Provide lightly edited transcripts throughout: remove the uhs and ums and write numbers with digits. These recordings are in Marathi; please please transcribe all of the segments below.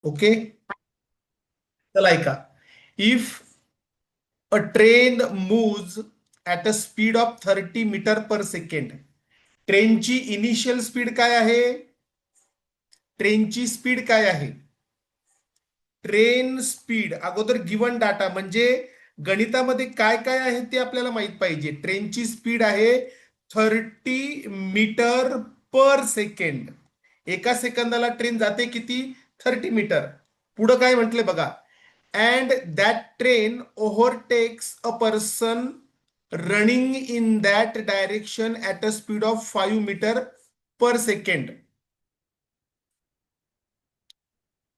ओके, चला ऐका. If a train moves at a speed of 30 metre per second. ट्रेनची इनिशियल स्पीड काय आहे? ट्रेनची स्पीड काय आहे? ट्रेन स्पीड अगोदर गिवन डाटा म्हणजे गणितामध्ये काय काय आहे ते आपल्याला माहित पाहिजे. ट्रेनची स्पीड आहे 30 मीटर पर सेकंड. एका सेकंदाला ट्रेन जाते किती? 30 मीटर. पुढं काय म्हटलंय बघा. And that train overtakes a person running in that direction at a speed of 5 metre per second.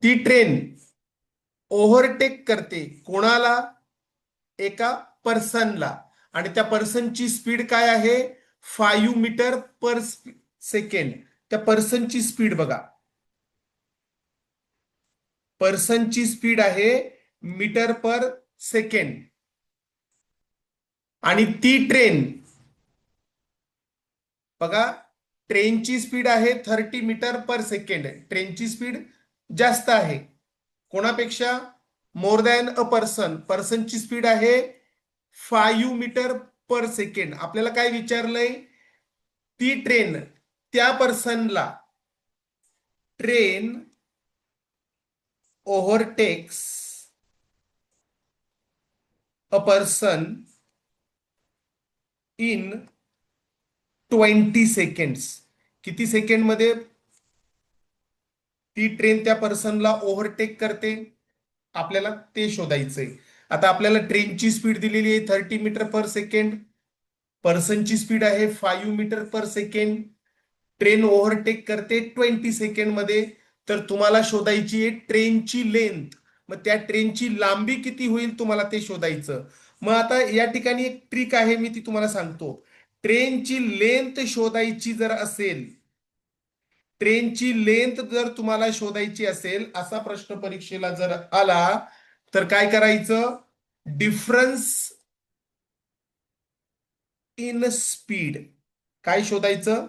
ती ट्रेन ओव्हरटेक करते कोणाला? एका पर्सनला. आणि त्या पर्सनची स्पीड काय आहे? 5 मीटर पर सेकंड. त्या पर्सनची स्पीड बघा. पर्सनची स्पीड आहे मीटर पर सेकंड. आणि ती ट्रेन बघा, ट्रेनची स्पीड आहे 30 मीटर पर सेकंड. ट्रेनची स्पीड जास्त आहे कोणापेक्षा? More than a person. पर्सनची स्पीड आहे 5 मीटर पर सेकंड. आपल्याला काय विचारलंय? ती ट्रेन त्या पर्सनला train overtakes a person in 20 seconds. किती सेकंड मध्ये ती ट्रेन त्या पर्सनला ओव्हरटेक करते? आपल्याला ते शोधायचंय. आता आपल्याला ट्रेनची स्पीड दिलेली आहे 30 मीटर पर सेकंड. पर्सनची स्पीड आहे 5 metre per second. Train overtake करते 20 सेकंड मध्ये. तर तुम्हाला शोधायची आहे ट्रेनची लेंथ. मग त्या ट्रेनची लांबी किती होईल तुम्हाला ते शोधायचं. मग आता या ठिकाणी एक ट्रिक आहे, मी ती तुम्हाला सांगतो. ट्रेनची लेंथ शोधायची जर असेल, ट्रेनची लेंथ जर तुम्हाला शोधायची असेल, असा प्रश्न परीक्षेला जर आला तर काय करायचं? Difference in speed. काय शोधायचं?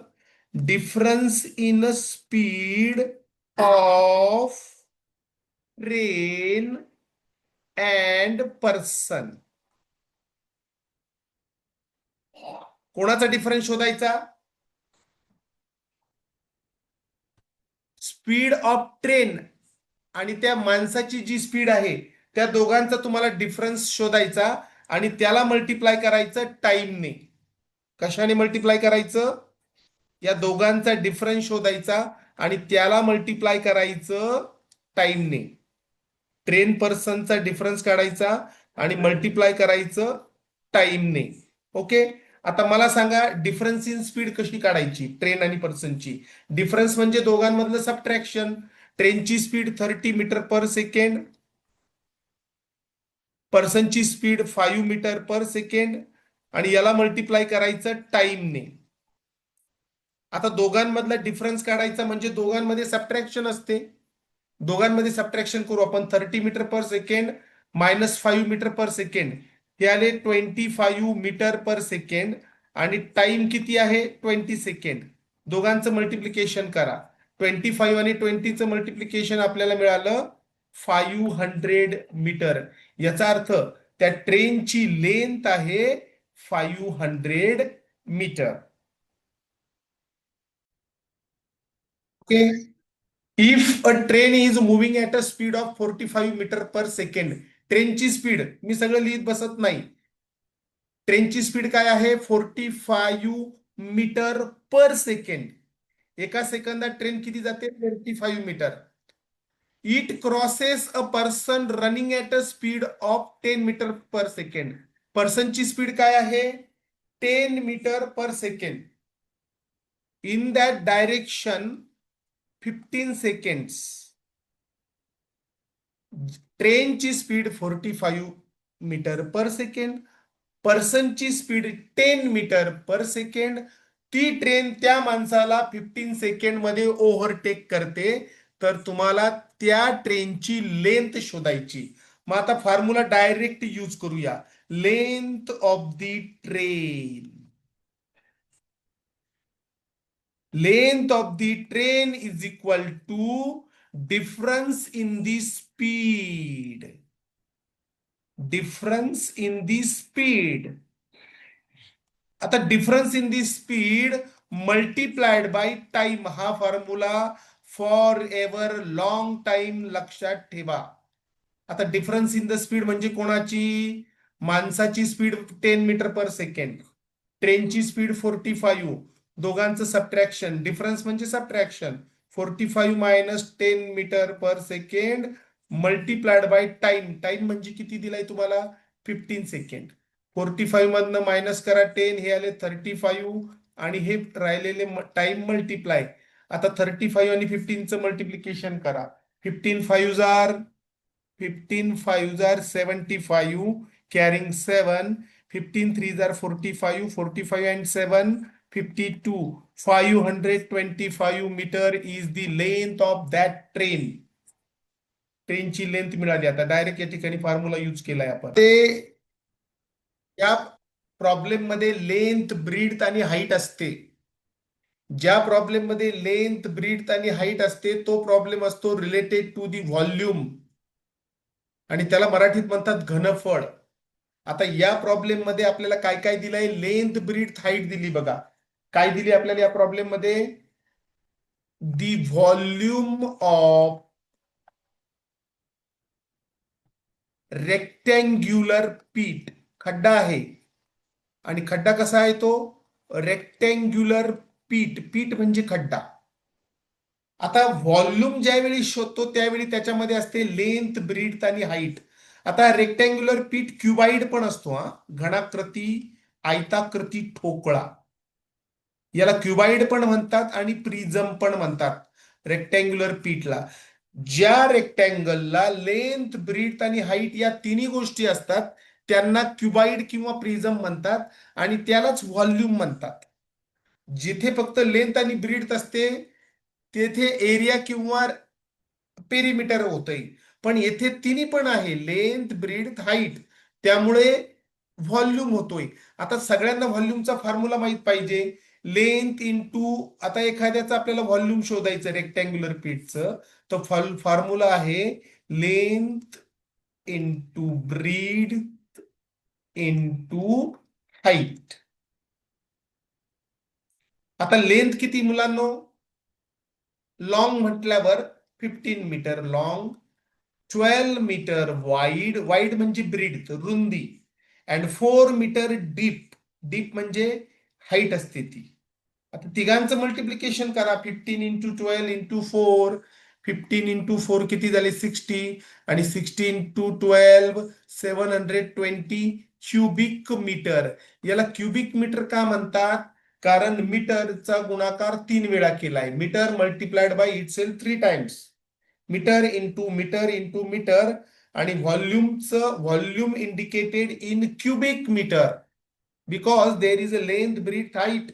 Difference in speed of train and person. कोणाचा डिफरन्स शोधायचा? स्पीड ऑफ ट्रेन आणि त्या माणसाची जी स्पीड आहे, त्या दोघांचा तुम्हाला डिफरन्स शोधायचा आणि त्याला मल्टिप्लाय करायचं टाइमने. कशाने मल्टिप्लाय करायचं? या दोघांचा डिफरन्स शोधायचा आणि त्याला मल्टिप्लाय करायचं टाइमने. ट्रेन पर्सनचा डिफरन्स काढायचा आणि मल्टिप्लाय करायचं टाइमने. ओके. आता मला सांगा डिफरन्स इन स्पीड कशी काढायची ट्रेन आणि पर्सनची? डिफरन्स म्हणजे दोघांमधलं सबट्रॅक्शन. ट्रेनची स्पीड 30 मीटर पर सेकंड, पर्सनची स्पीड 5 मीटर पर सेकंड आणि याला मल्टिप्लाय करायचं टाइमने. आता दोघांमधला डिफरन्स काढायचा म्हणजे दोघांमध्ये सबट्रॅक्शन असते. दोघांमध्ये सबट्रॅक्शन करू आपण. 30 metre per second minus 5 metre per second हे आले 25 मीटर पर सेकंड. आणि टाइम किती आहे? 20 सेकंड. दोघांचं मल्टिप्लिकेशन करा. 25 आणि 20चं मल्टिप्लिकेशन आपल्याला मिळालं 500 मीटर. याचा अर्थ त्या ट्रेनची लेंथ आहे 500 metre. Okay. If a train is moving at a speed of 45 metre per second. ट्रेनची स्पीड मी सगळं लिहित बसत नाही. ट्रेनची स्पीड काय आहे? 45 मीटर पर सेकंड. एका सेकंदात ट्रेन किती जाते? 45 metre. It crosses a person running at a speed of 10 metre per second. पर्सनची स्पीड काय आहे? 10 metre per second. In that direction 15 seconds. ट्रेनची स्पीड 45 मीटर पर सेकंड. पर्सनची स्पीड 10 मीटर पर सेकंड. ती ट्रेन त्या माणसाला 15 सेकंड मध्ये ओव्हरटेक करते. तर तुम्हाला त्या ट्रेनची लेंथ शोधायची. मग आता फॉर्म्युला डायरेक्ट यूज करूया. Length of the train. Length of the train is equal to difference in the speed. Difference in the speed. आता difference in the speed multiplied by time हा formula forever long time लक्षात ठेवा. आता डिफरन्स इन द स्पीड म्हणजे कोणाची? माणसाची स्पीड 10 मीटर पर सेकंड, ट्रेनची स्पीड 45, दोघांचं सबट्रॅक्शन, डिफरन्स म्हणजे subtraction. 45 minus 10 metre per second multiplied by time. Time म्हणजे किती दिलाय तुम्हाला? 15 सेकंड. 45 मधनं मायनस करा 10, हे आले 35 आणि हे राहिलेले टाइम मल्टिप्लाय. आता 35 आणि 15चं मल्टिप्लिकेशन करा. 15 5s are 75, carrying 7. 15 3s are 45, 45 and 7 52. 525 meter is the length of that train. ट्रेनची लेंथ मिळाली. आता डायरेक्ट या ठिकाणी फॉर्म्युला यूज केलाय आपण. ते या प्रॉब्लेम मध्ये लेंथ, ब्रीथ आणि हाईट असते. ज्या प्रॉब्लेम मध्ये लेंथ, ब्रीथ आणि हाईट असते तो प्रॉब्लेम असतो रिलेटेड टू दी व्हॉल्यूम आणि त्याला मराठीत म्हणतात घनफळ. आता या प्रॉब्लेम मध्ये आपल्याला काय काय दिलंय? लेंथ, ब्रीथ, हाईट दिली बघा. काय दिली आपल्याला या प्रॉब्लेम मध्ये? दी व्हॉल्यूम ऑफ रेक्टँग्युलर पीट. खड्डा आहे आणि खड्डा कसा आहे तो? रेक्टँग्युलर पीट. पीट म्हणजे खड्डा. आता व्हॉल्यूम ज्यावेळी शोधतो त्यावेळी त्याच्यामध्ये असते लेंथ, ब्रीथ आणि हाईट. आता रेक्टँग्युलर पीट क्युबाइड पण असतो हा, घनाकृती, आयताकृती ठोकळा. याला क्युबाइड पण म्हणतात आणि प्रिझम पण म्हणतात रेक्टँग्युलर पीटला. ज्या रेक्टँगलला लेंथ, ब्रीथ आणि हाईट या तिन्ही गोष्टी असतात त्यांना क्युबाइड किंवा प्रिझम म्हणतात आणि त्यालाच व्हॉल्यूम म्हणतात. जिथे फक्त लेंथ आणि ब्रीथ असते तेथे एरिया किंवा पेरिमीटर होतंय. पण येथे तिन्ही पण आहे, लेंथ, ब्रीथ, हाईट, त्यामुळे व्हॉल्यूम होतोय. आता सगळ्यांना व्हॉल्यूमचा फॉर्म्युला माहित पाहिजे. लेंथ इंटू, आता एखाद्याचं आपल्याला व्हॉल्यूम शोधायचं रेक्टँग्युलर पीटचं, तर फॉर्म्युला आहे length into breadth into height. आता लेंथ किती मुलांनो? लॉंग म्हटल्यावर 15 metre long, 12 metre wide, wide म्हणजे ब्रीड रुंदी, अँड 4 मीटर डीप. डीप म्हणजे हाईट असते ती. आता तिघांचं मल्टिप्लिकेशन करा. 15 इंटू 12 इंटू 4. 15 इंटू 4 किती झाले? 60 आणि 60 इंटू 12 720 क्युबिक मीटर. याला क्युबिक मीटर का म्हणतात? कारण मीटरचा गुणाकार 3 वेळा केलाय. Metre multiplied by itself 3 times. Metre into metre into metre. आणि व्हॉल्यूमचं volume indicated in cubic metre because there is a length, breadth, height.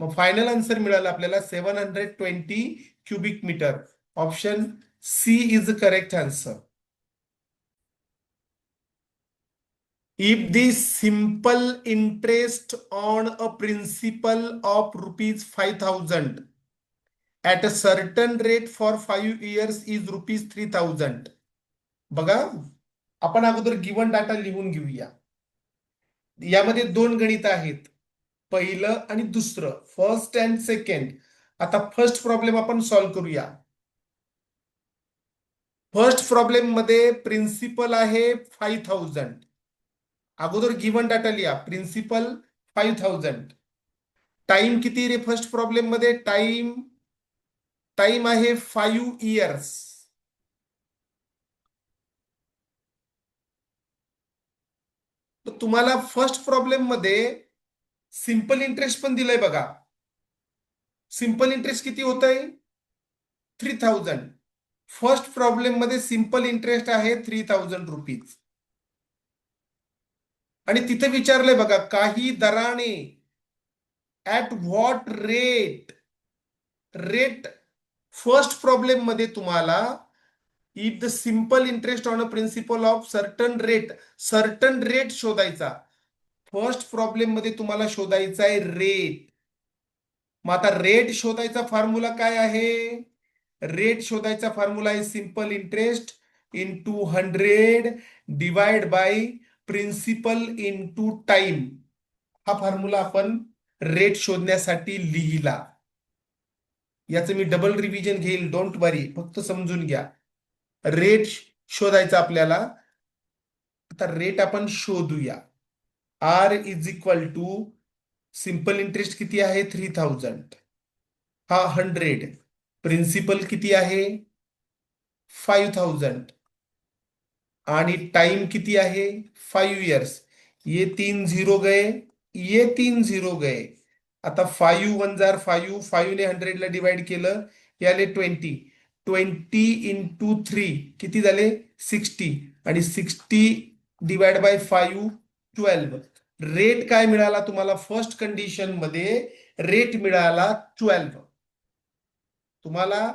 मग फायनल आन्सर मिळाला आपल्याला 720 cubic metre. Option C is the correct answer. If the simple interest on a principal of rupees 5,000 at a certain rate for 5 years is rupees 3,000. बघा, आपण अगोदर गिवन डाटा लिहून घेऊया. यामध्ये दोन गणित आहेत, पहिलं आणि दुसरं, फर्स्ट अँड सेकंड. आता फर्स्ट प्रॉब्लेम आपण सॉल्व्ह करूया. फर्स्ट प्रॉब्लेम मध्ये प्रिन्सिपल आहे 5,000. अगोदर गिवन डाटा लिहा. प्रिन्सिपल 5,000. टाइम किती रे फर्स्ट प्रॉब्लेम मध्ये? टाइम आहे 5 इयर्स. तर तुम्हाला फर्स्ट प्रॉब्लेम मध्ये सिंपल इंटरेस्ट पण दिलंय बघा. सिंपल इंटरेस्ट किती होत आहे? 3,000. फर्स्ट प्रॉब्लेम मध्ये सिंपल इंटरेस्ट आहे 3,000 रुपीज. आणि तिथे विचारलंय बघा, काही दराने, at what rate. First problem मध्ये तुम्हाला if the simple interest on a principal of certain rate शोधायचा. फर्स्ट प्रॉब्लेम मध्ये तुम्हाला शोधायचा आहे रेट. मग आता रेट शोधायचा फॉर्म्युला काय आहे? रेट शोधायचा फॉर्म्युला आहे simple interest into 100 divide by principal into time. हा फॉर्म्युला आपण रेट शोधण्यासाठी लिहिला. याचं मी डबल रिव्हिजन घेईल, डोंट वरी, फक्त समजून घ्या. रेट शोधायचा आपल्याला. आता रेट आपण शोधूया. R is equal to simple interest किती आहे 3000, हा 100, प्रिन्सिपल किती आहे 5000 आणि टाइम किती आहे 5 इयर्स. ये 3 झिरो गए, ये 3 झिरो गए. आता 5 वन जार 5, 5 ने 100 ला डिवाइड केलं, याले 20 इंटू 3 किती झाले 60 आणि 60 डिवाइड बाय 5 12. रेट काय मिळाला तुम्हाला फर्स्ट कंडिशन मध्ये, रेट मिळाला 12. तुम्हाला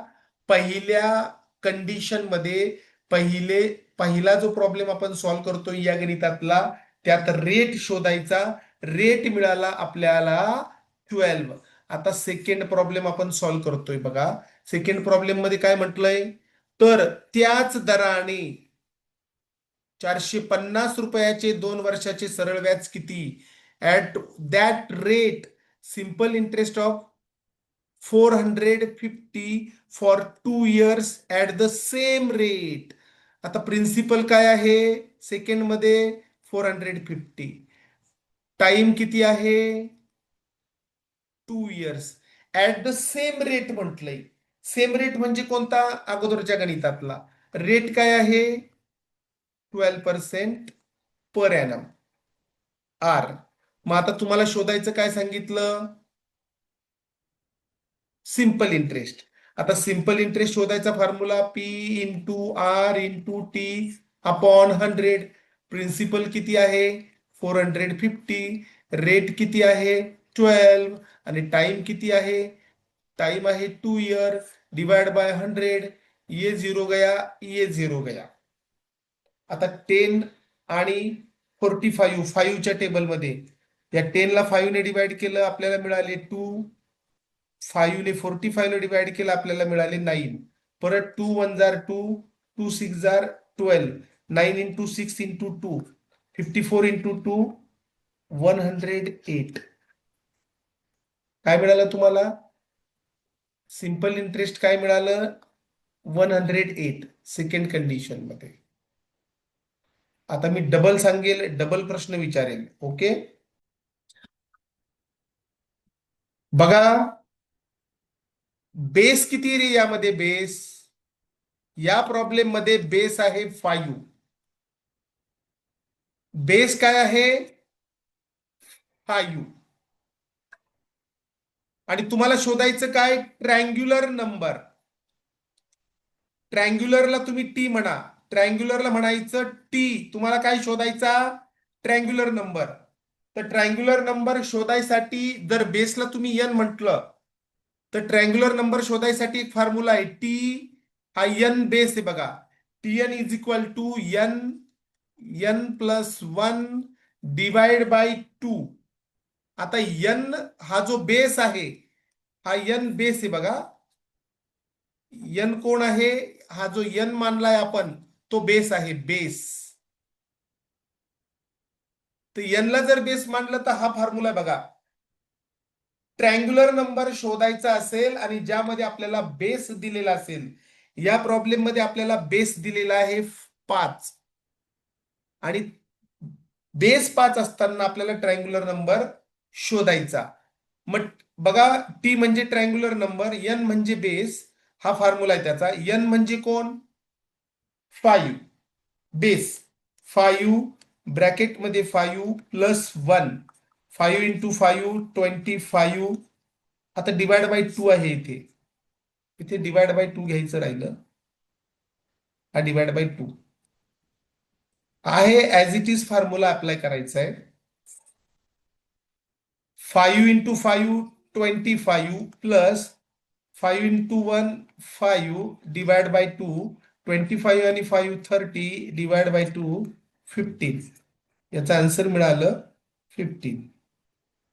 पहिल्या कंडिशन मध्ये पहिला जो प्रॉब्लेम आपण सॉल्व्ह करतोय या गणितातला, त्यात रेट शोधायचा, रेट मिळाला आपल्याला 12. आता सेकंड प्रॉब्लेम आपण सॉल्व्ह करतोय बघा. सेकंड प्रॉब्लेम मध्ये काय म्हटलंय, तर त्याच दराने 450 रुपयाचे 2 वर्षाचे सरळ व्याज किती, at that rate simple interest of 450 for 2 years at the same rate. आता प्रिन्सिपल काय आहे सेकंड मध्ये 450, टाइम किती आहे 2 years, at the same rate म्हटलंय. सेम रेट म्हणजे कोणता, अगोदरच्या गणितातला. रेट काय आहे 12% पर एनम आर. मग आता तुम्हाला शोधायचं काय सांगितलं, सिंपल इंटरेस्ट. आता सिंपल इंटरेस्ट शोधायचा formula P into R into T upon 100. Principal किती आहे 450, रेट किती आहे 12 आणि टाइम किती आहे, टाइम आहे 2 इयर, डिवाइड बाय 100. ये झिरो गया, ये झिरो गया. आता 10 आणि 45 5च्या टेबलमध्ये, या 10 ला 5 ने डिवाइड केलं आपल्याला मिळाले 2, 5 ने 45 ला डिवाइड केलं आपल्याला मिळाले 9. परत 2 वन जार 2, 2 सिक्स जार 12, 9 इंटू 6 इंटू 2, 54 इंटू 2 108. काय मिळालं तुम्हाला, सिंपल इंटरेस्ट काय मिळालं 108 सेकंड कंडिशन मध्ये. आता मी डबल सांगेल, डबल प्रश्न विचारेल. ओके बघा, बेस किती रे यामध्ये, बेस या प्रॉब्लेम मध्ये बेस आहे 5. बेस काय आहे 5 आणि तुम्हाला शोधायचं काय ट्रँग्युलर नंबर. ट्रँग्युलरला तुम्ही टी म्हणा, ट्रँग्युलरला म्हणायचं टी. तुम्हाला काय शोधायचा ट्रँग्युलर नंबर. तर ट्रँग्युलर नंबर शोधायसाठी जर बेसला तुम्ही एन म्हटलं, तर ट्रँग्युलर नंबर शोधायसाठी एक फॉर्म्युला आहे टी, हा एन बेस आहे बघा. T N is equal to N, N plus 1 divide by 2. आता एन हा जो बेस आहे, हा एन बेस आहे बघा. एन कोण आहे, हा जो एन मानलाय आपण तो बेस आहे, बेस. तर एनला जर बेस मानलं तर हा फॉर्म्युला बघा. ट्रँग्युलर नंबर शोधायचा असेल आणि ज्यामध्ये आपल्याला बेस दिलेला असेल, या प्रॉब्लेम मध्ये आपल्याला बेस दिलेला आहे 5 आणि बेस 5 असताना आपल्याला ट्रँग्युलर नंबर शोधायचा. मग बघा, टी म्हणजे ट्रँग्युलर नंबर, एन म्हणजे बेस, हा फॉर्म्युला आहे त्याचा. एन म्हणजे कोण 5, बेस 5 ब्रॅकेट मध्ये 5 प्लस 1, 5 इंटू 5 25. आता डिवाइड बाय 2 आहे इथे, इथे डिवाइड बाय 2 घ्यायचं राहिलं, हा डिवाइड बाय 2 आहे. As it is formula apply करायचा आहे. 5 into 5 25 plus 5 into 1 5 divide by 2, 25 आणि 5 30 डिवाइड बाय 2 15. याचा आन्सर मिळालं 15.